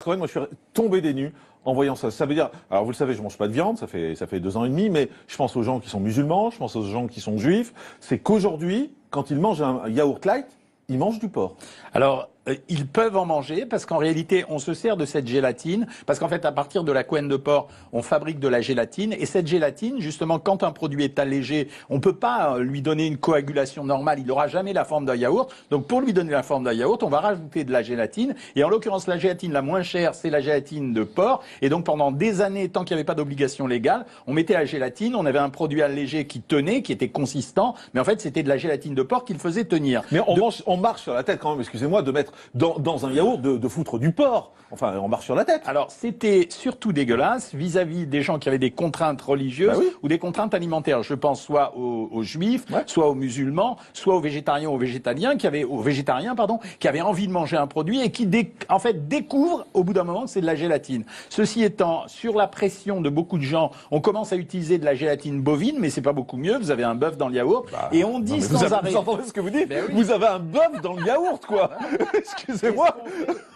Cohen, moi je suis tombé des nues en voyant ça. Ça veut dire, alors vous le savez, je mange pas de viande, ça fait 2 ans et demi, mais je pense aux gens qui sont musulmans, je pense aux gens qui sont juifs. C'est qu'aujourd'hui, quand ils mangent un yaourt light, ils mangent du porc. Alors, ils peuvent en manger parce qu'en réalité, on se sert de cette gélatine parce qu'en fait, à partir de la couenne de porc, on fabrique de la gélatine et cette gélatine, justement, quand un produit est allégé, on peut pas lui donner une coagulation normale. Il n'aura jamais la forme d'un yaourt. Donc, pour lui donner la forme d'un yaourt, on va rajouter de la gélatine et en l'occurrence, la gélatine la moins chère, c'est la gélatine de porc. Et donc, pendant des années, tant qu'il n'y avait pas d'obligation légale, on mettait la gélatine, on avait un produit allégé qui tenait, qui était consistant, mais en fait, c'était de la gélatine de porc qu'il faisait tenir. Mais on marche sur la tête quand même, excusez-moi, de mettre dans un yaourt de foutre du porc. Enfin, on marche sur la tête. Alors, c'était surtout dégueulasse vis-à-vis des gens qui avaient des contraintes religieuses ou des contraintes alimentaires. Je pense soit aux juifs, soit aux musulmans, soit aux végétariens ou aux végétaliens qui avaient envie de manger un produit et qui en fait découvrent au bout d'un moment que c'est de la gélatine. Ceci étant, sur la pression de beaucoup de gens, on commence à utiliser de la gélatine bovine, mais c'est pas beaucoup mieux. Vous avez un bœuf dans le yaourt et on dit sans arrêt. Vous entendez ce que vous dites? Vous avez un bœuf dans le yaourt, quoi. Excusez-moi.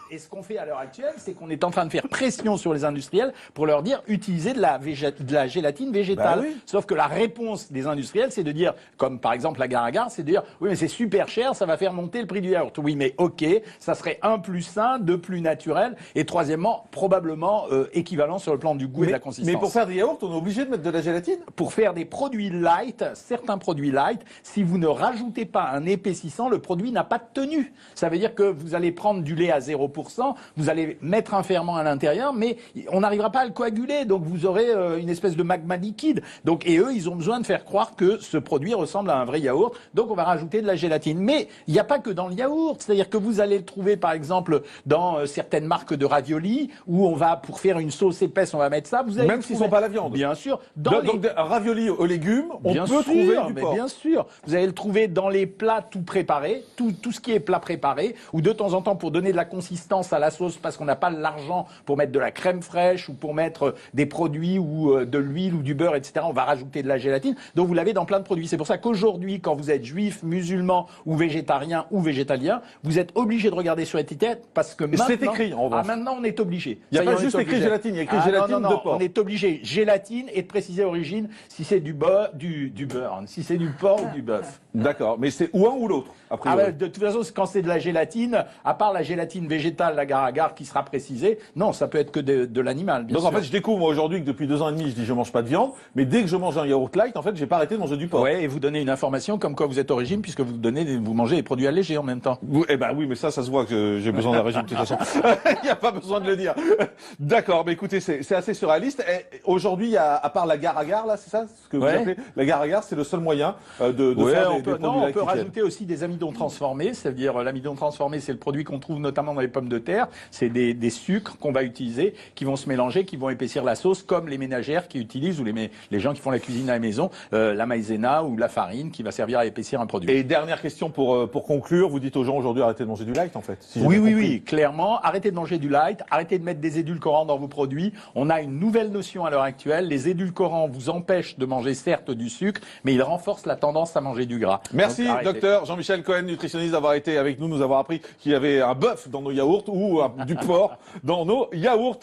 Et ce qu'on fait à l'heure actuelle, c'est qu'on est en train de faire pression sur les industriels pour leur dire utiliser de la gélatine végétale. Sauf que la réponse des industriels, c'est de dire, comme par exemple la Gare-à-Gare, c'est de dire oui mais c'est super cher, ça va faire monter le prix du yaourt. Oui mais ok, ça serait 1 plus sain, 2 plus naturel et troisièmement probablement équivalent sur le plan du goût et de la consistance. Mais pour faire des yaourts, on est obligé de mettre de la gélatine? Pour faire des produits light, certains produits light, si vous ne rajoutez pas un épaississant, le produit n'a pas de tenue. Ça veut dire que vous allez prendre du lait à 0%, vous allez mettre un ferment à l'intérieur, mais on n'arrivera pas à le coaguler, donc vous aurez une espèce de magma liquide. Donc, et eux, ils ont besoin de faire croire que ce produit ressemble à un vrai yaourt, donc on va rajouter de la gélatine. Mais il n'y a pas que dans le yaourt, c'est-à-dire que vous allez le trouver par exemple dans certaines marques de raviolis, où on va, pour faire une sauce épaisse, on va mettre ça. Vous allez même s'ils ne sont pas la viande. Bien sûr. Donc un ravioli aux légumes, on peut trouver du porc. Bien sûr. Vous allez le trouver dans les plats tout préparés, tout ce qui est plat préparé, ou de temps en temps pour donner de la consistance à la sauce parce qu'on n'a pas l'argent pour mettre de la crème fraîche ou pour mettre des produits ou de l'huile ou du beurre, etc. On va rajouter de la gélatine. Donc vous l'avez dans plein de produits. C'est pour ça qu'aujourd'hui, quand vous êtes juif, musulman ou végétarien ou végétalien, vous êtes obligé de regarder sur l'étiquette parce que maintenant, c'est écrit en revanche. Maintenant on est obligé. Il n'y a pas juste écrit gélatine, il y a écrit gélatine de porc. On est obligé gélatine et de préciser l'origine si c'est du beurre, si c'est du porc ou du bœuf. D'accord, mais c'est ou un ou l'autre. De toute façon, quand c'est de la gélatine, à part la gélatine végétale, la Gare-à-Gare qui sera précisée, non, ça peut être que de l'animal. Donc en fait, je découvre moi aujourd'hui que depuis 2 ans et demi, je dis je mange pas de viande, mais dès que je mange un yaourt light, en fait, j'ai pas arrêté de manger du porc. Ouais, et vous donnez une information comme quoi vous êtes au régime puisque vous mangez des produits allégés en même temps. Eh ben oui, mais ça se voit que j'ai besoin d'un régime de toute façon. Il n'y a pas besoin de le dire. D'accord, mais écoutez, c'est assez surréaliste. Aujourd'hui, à part la Gare-à-Gare, là, c'est ça ce que vous appelez la Gare-à-Gare, c'est le seul moyen de faire des produits on peut rajouter aussi des amidons transformés, c'est-à-dire l'amidon transformé, c'est le produit qu'on trouve notamment dans les pommes de terre. C'est des sucres qu'on va utiliser, qui vont se mélanger, qui vont épaissir la sauce, comme les ménagères qui utilisent, ou les gens qui font la cuisine à la maison, la maïzena ou la farine qui va servir à épaissir un produit. Et dernière question pour conclure, vous dites aux gens aujourd'hui arrêtez de manger du light en fait. Si oui, clairement, arrêtez de manger du light, arrêtez de mettre des édulcorants dans vos produits. On a une nouvelle notion à l'heure actuelle, les édulcorants vous empêchent de manger certes du sucre, mais ils renforcent la tendance à manger du gras. Merci docteur Jean-Michel Cohen, nutritionniste, d'avoir été avec nous avoir appris qu'il y avait un bœuf dans nos yaourts ou du porc dans nos yaourts.